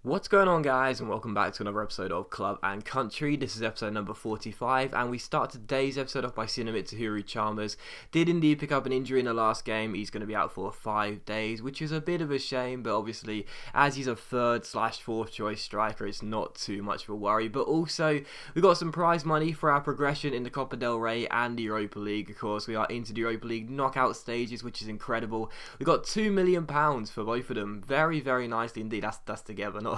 What's going on, guys, and welcome back to another episode of Club and Country. This is episode number 45, and we start today's episode off by seeing Mitsuru Chalmers did indeed pick up an injury in the last game. He's going to be out for 5 days, which is a bit of a shame, but obviously as he's a third/fourth choice striker, it's not too much of a worry. But also we got some prize money for our progression in the Copa del Rey and the Europa League. Of course, we are into the Europa League knockout stages, which is incredible. We got £2 million for both of them. Very, very nicely indeed. That's together, not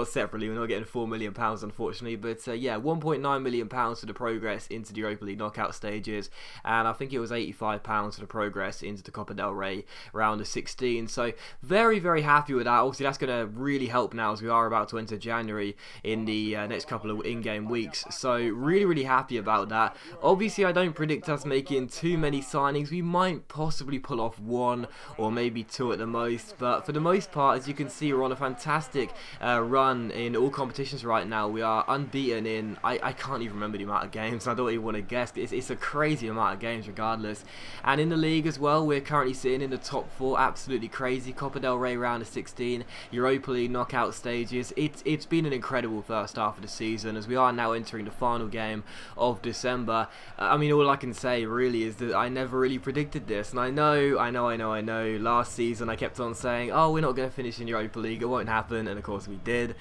separately. We're not getting £4 million, unfortunately, but yeah, £1.9 million for the progress into the Europa League knockout stages, and I think it was £85 for the progress into the Copa del Rey round of 16. So very, very happy with that. Obviously, that's going to really help now as we are about to enter January in the next couple of in-game weeks. So really, really happy about that. Obviously, I don't predict us making too many signings. We might possibly pull off one or maybe two at the most, but for the most part, as you can see, we're on a fantastic run in all competitions right now. We are unbeaten in, I can't even remember the amount of games. I don't even want to guess. It's a crazy amount of games regardless. And in the league as well, we're currently sitting in the top 4. Absolutely crazy. Copa del Rey round of 16, Europa League knockout stages. It's been an incredible first half of the season as we are now entering the final game of December. I mean, all I can say really is that I never really predicted this, and I know last season I kept on saying, oh, we're not going to finish in Europa League, it won't happen, and of course we did.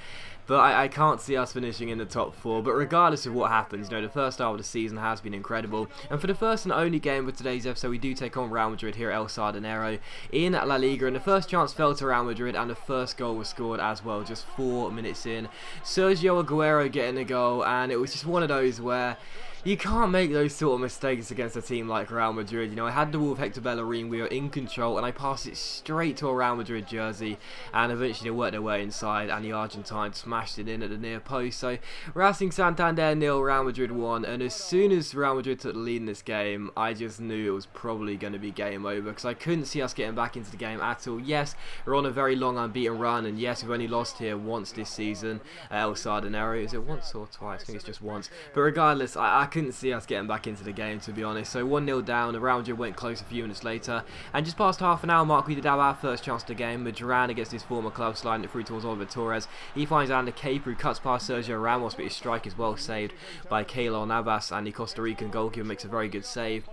But I can't see us finishing in the top 4. But regardless of what happens, the first half of the season has been incredible. And for the first and only game of today's episode, we do take on Real Madrid here at El Sardinero in La Liga. And the first chance fell to Real Madrid, and the first goal was scored as well, just 4 minutes in. Sergio Aguero getting a goal, and it was just one of those where you can't make those sort of mistakes against a team like Real Madrid. I had the ball with Hector Bellerin, we were in control, and I passed it straight to a Real Madrid jersey, and eventually they worked their way inside, and the Argentine smashed it in at the near post. So Racing Santander 0, Real Madrid 1, and as soon as Real Madrid took the lead in this game, I just knew it was probably going to be game over, because I couldn't see us getting back into the game at all. Yes, we're on a very long unbeaten run, and yes, we've only lost here once this season at El Sardinero. Is it once or twice? I think it's just once. But regardless, I couldn't see us getting back into the game, to be honest. So 1-0 down, the Real Madrid went close a few minutes later, and just past half an hour mark, we did have our first chance of the game. Madrid against his former club, sliding it through towards Oliver Torres. He finds Ander Cape, who cuts past Sergio Ramos, but his strike is well saved by Keylor Navas, and the Costa Rican goalkeeper makes a very good save.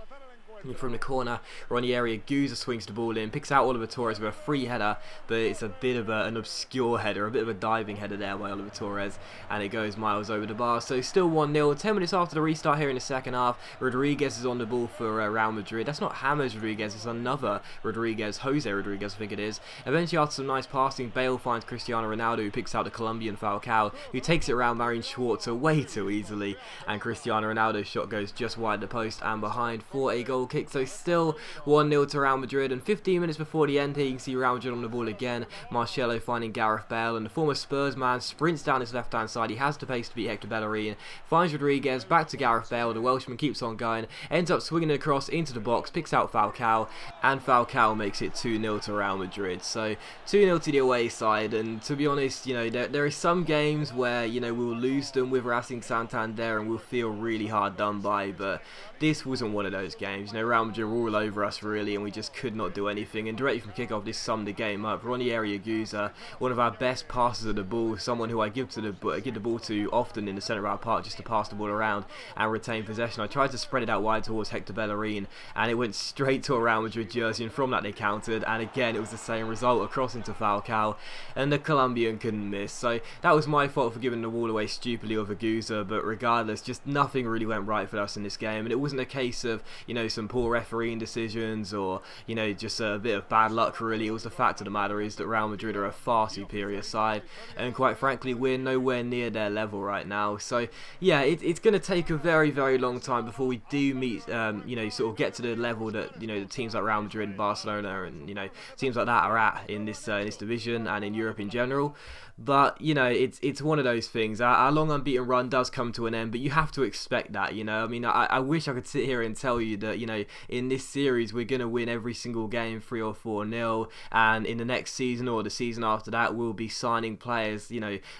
From the corner, Ranieri Aguza swings the ball in, picks out Oliver Torres with a free header, but it's a bit of an obscure header, a bit of a diving header there by Oliver Torres, and it goes miles over the bar. So still 1-0, 10 minutes after the restart here in the second half. Rodriguez is on the ball for Real Madrid. That's not James Rodriguez, it's another Rodriguez, Jose Rodriguez I think it is. Eventually, after some nice passing, Bale finds Cristiano Ronaldo, who picks out the Colombian Falcao, who takes it around Marin Schwarzer way too easily, and Cristiano Ronaldo's shot goes just wide the post and behind for a goal kick. So still 1-0 to Real Madrid, and 15 minutes before the end here, you can see Real Madrid on the ball again. Marcelo finding Gareth Bale, and the former Spurs man sprints down his left hand side. He has the pace to beat Hector Bellerin, finds Rodriguez, back to Gareth Bale. The Welshman keeps on going, ends up swinging it across into the box, picks out Falcao, and Falcao makes it 2-0 to Real Madrid. So 2-0 to the away side, and to be honest, there are some games where we'll lose them with Racing Santander and we'll feel really hard done by, but this wasn't one of those games. Real Madrid were all over us really, and we just could not do anything. And directly from kickoff, this summed the game up. Ranieri Aguza, one of our best passers of the ball, someone who I give the ball to often in the centre of our park just to pass the ball around and retain possession. I tried to spread it out wide towards Hector Bellerin, and it went straight to a Real Madrid jersey, and from that they countered, and again it was the same result, across into Falcao, and the Colombian couldn't miss. So that was my fault for giving the ball away stupidly of Aguza, but regardless, just nothing really went right for us in this game, and it wasn't a case of some poor refereeing decisions or just a bit of bad luck really. It was the fact of the matter is that Real Madrid are a far superior side, and quite frankly we're nowhere near their level right now. So yeah, it's going to take a very, very long time before we do meet sort of get to the level that the teams like Real Madrid and Barcelona and teams like that are at in this division and in Europe in general. But it's one of those things. Our long unbeaten run does come to an end, but you have to expect that. I wish I could sit here and tell you that in this series we're going to win every single game 3 or 4-0, and in the next season or the season after that we'll be signing players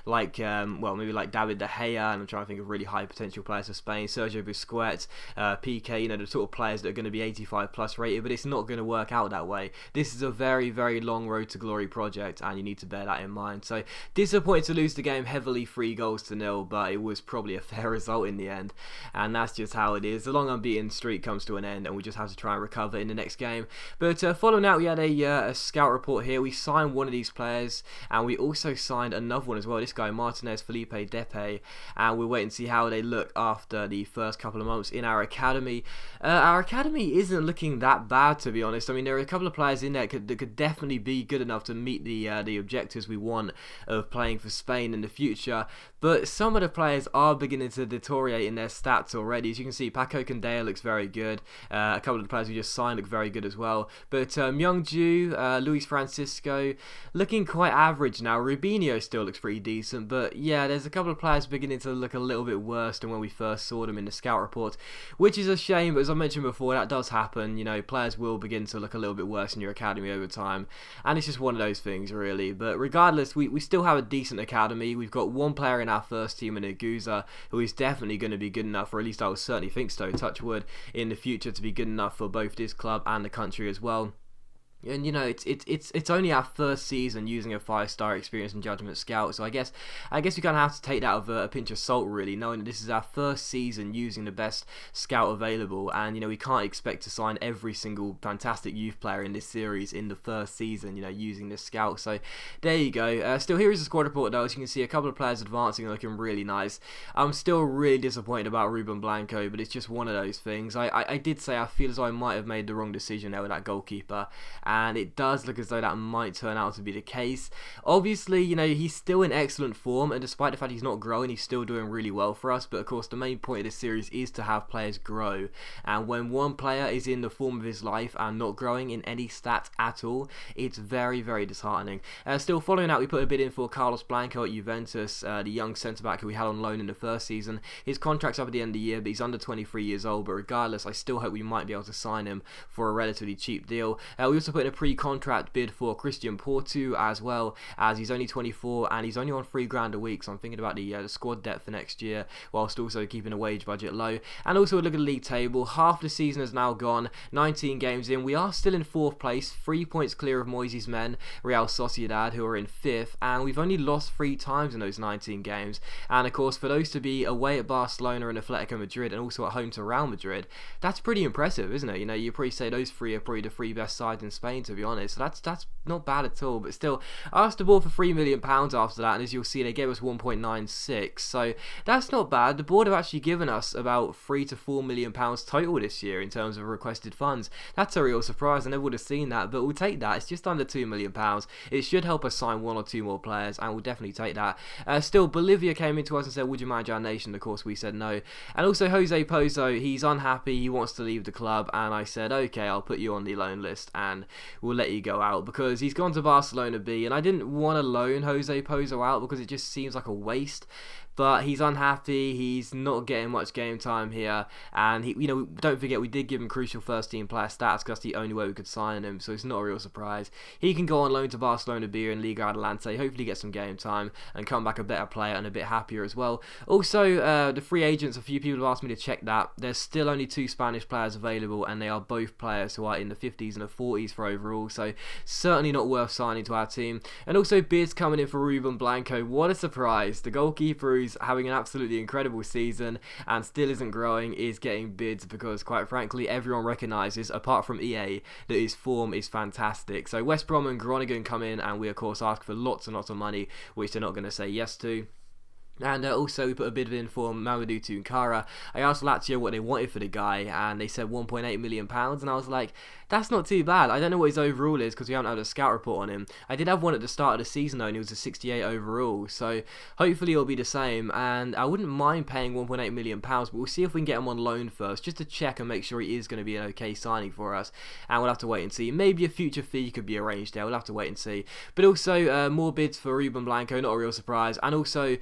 like maybe like David De Gea, and I'm trying to think of really high potential players for Spain, Sergio Busquets, PK, the sort of players that are going to be 85 plus rated. But it's not going to work out that way. This is a very, very long road to glory project, and you need to bear that in mind. So Disappointed to lose the game heavily 3-0, but it was probably a fair result in the end, and that's just how it is. The long unbeaten streak comes to an end, and we just have to try and recover in the next game. But following out, we had a scout report here. We signed one of these players, and we also signed another one as well. This guy, Martinez Felipe Depe, and we'll wait and see how they look after the first couple of months in our academy. Our academy isn't looking that bad, to be honest. I mean, there are a couple of players in there that could definitely be good enough to meet the objectives we want of playing for Spain in the future, but some of the players are beginning to deteriorate in their stats already. As you can see, Paco Candela looks very good. A couple of the players we just signed look very good as well. But Myungju, Luis Francisco, looking quite average now. Rubinho still looks pretty decent, but yeah, there's a couple of players beginning to look a little bit worse than when we first saw them in the scout report, which is a shame, but as I mentioned before, that does happen. You know, players will begin to look a little bit worse in your academy over time, and it's just one of those things, really. But regardless, we still have a decent academy. We've got one player in our first team in Aguza who is definitely going to be good enough, or at least I would certainly think so, touch wood, in the future to be good enough for both this club and the country as well. And you know, it's only our first season using a 5-star experience and judgment scout, so I guess we kind of have to take that with a pinch of salt, really, knowing that this is our first season using the best scout available, and you know, we can't expect to sign every single fantastic youth player in this series in the first season, you know, using this scout. So there you go. Still, here is the squad report though. As you can see, a couple of players advancing and looking really nice. I'm still really disappointed about Ruben Blanco, but it's just one of those things. I did say I feel as though I might have made the wrong decision there with that goalkeeper, and it does look as though that might turn out to be the case. Obviously, you know, he's still in excellent form, and despite the fact he's not growing, he's still doing really well for us. But of course, the main point of this series is to have players grow, and when one player is in the form of his life and not growing in any stats at all, it's very, very disheartening. Still, following out, we put a bid in for Carlos Blanco at Juventus, the young centre-back who we had on loan in the first season. His contract's up at the end of the year, but he's under 23 years old, but regardless, I still hope we might be able to sign him for a relatively cheap deal. We also put in a pre-contract bid for Christian Porto as well, as he's only 24 and he's only on £3,000 a week, so I'm thinking about the squad depth for next year, whilst also keeping a wage budget low. And also look at the league table. Half the season has now gone, 19 games in. We are still in 4th place, 3 points clear of Moyes' men, Real Sociedad, who are in 5th, and we've only lost 3 times in those 19 games. And of course, for those to be away at Barcelona and Atletico Madrid, and also at home to Real Madrid, that's pretty impressive, isn't it? You know, you probably say those 3 are probably the 3 best sides in Spain, to be honest. So that's not bad at all. But still, I asked the board for £3 million after that, and as you'll see, they gave us 1.96. So that's not bad. The board have actually given us about £3 to £4 million total this year in terms of requested funds. That's a real surprise. I never would have seen that, but we'll take that. It's just under £2 million. It should help us sign 1 or 2 more players, and we'll definitely take that. Still, Bolivia came into us and said, would you manage our nation? Of course, we said no. And also Jose Pozo, he's unhappy. He wants to leave the club, and I said, okay, I'll put you on the loan list, and we'll let you go out, because he's gone to Barcelona B, and I didn't want to loan Jose Pozo out because it just seems like a waste. But he's unhappy, he's not getting much game time here, and he, you know, don't forget we did give him crucial first team player stats because that's the only way we could sign him, so it's not a real surprise. He can go on loan to Barcelona B in Liga Adelante, hopefully get some game time and come back a better player and a bit happier as well. Also, the free agents, a few people have asked me to check that. There's still only 2 Spanish players available, and they are both players who are in the 50s and the 40s for overall, so certainly not worth signing to our team. And also bids coming in for Ruben Blanco. What a surprise. The goalkeeper who's having an absolutely incredible season and still isn't growing is getting bids, because quite frankly everyone recognises, apart from EA, that his form is fantastic. So West Brom and Groningen come in, and we of course ask for lots and lots of money, which they're not going to say yes to. And also we put a bid in for Mamadou Tunkara. I asked Lazio what they wanted for the guy, and they said £1.8 million, and I was like, that's not too bad. I don't know what his overall is because we haven't had a scout report on him. I did have one at the start of the season though, and he was a 68 overall, so hopefully it'll be the same, and I wouldn't mind paying £1.8 million, but we'll see if we can get him on loan first, just to check and make sure he is going to be an okay signing for us, and we'll have to wait and see. Maybe a future fee could be arranged there, we'll have to wait and see. But also more bids for Ruben Blanco, not a real surprise, and also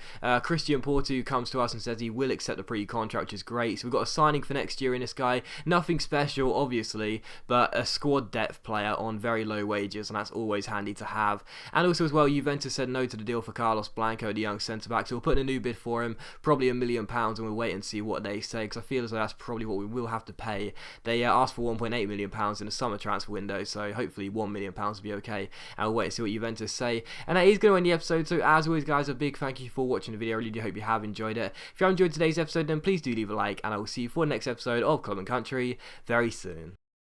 Christian Porto comes to us and says he will accept the pre-contract, which is great. So we've got a signing for next year in this guy. Nothing special, obviously, but a squad depth player on very low wages, and that's always handy to have. And also as well, Juventus said no to the deal for Carlos Blanco, the young centre-back, so we'll put in a new bid for him, probably £1 million, and we'll wait and see what they say, because I feel as though that's probably what we will have to pay. They asked for £1.8 million in the summer transfer window, so hopefully £1 million will be okay, and we'll wait and see what Juventus say. And that is going to end the episode, so as always guys, a big thank you for watching the video. I really do hope you have enjoyed it. If you have enjoyed today's episode, then please do leave a like, and I will see you for the next episode of Club and Country very soon.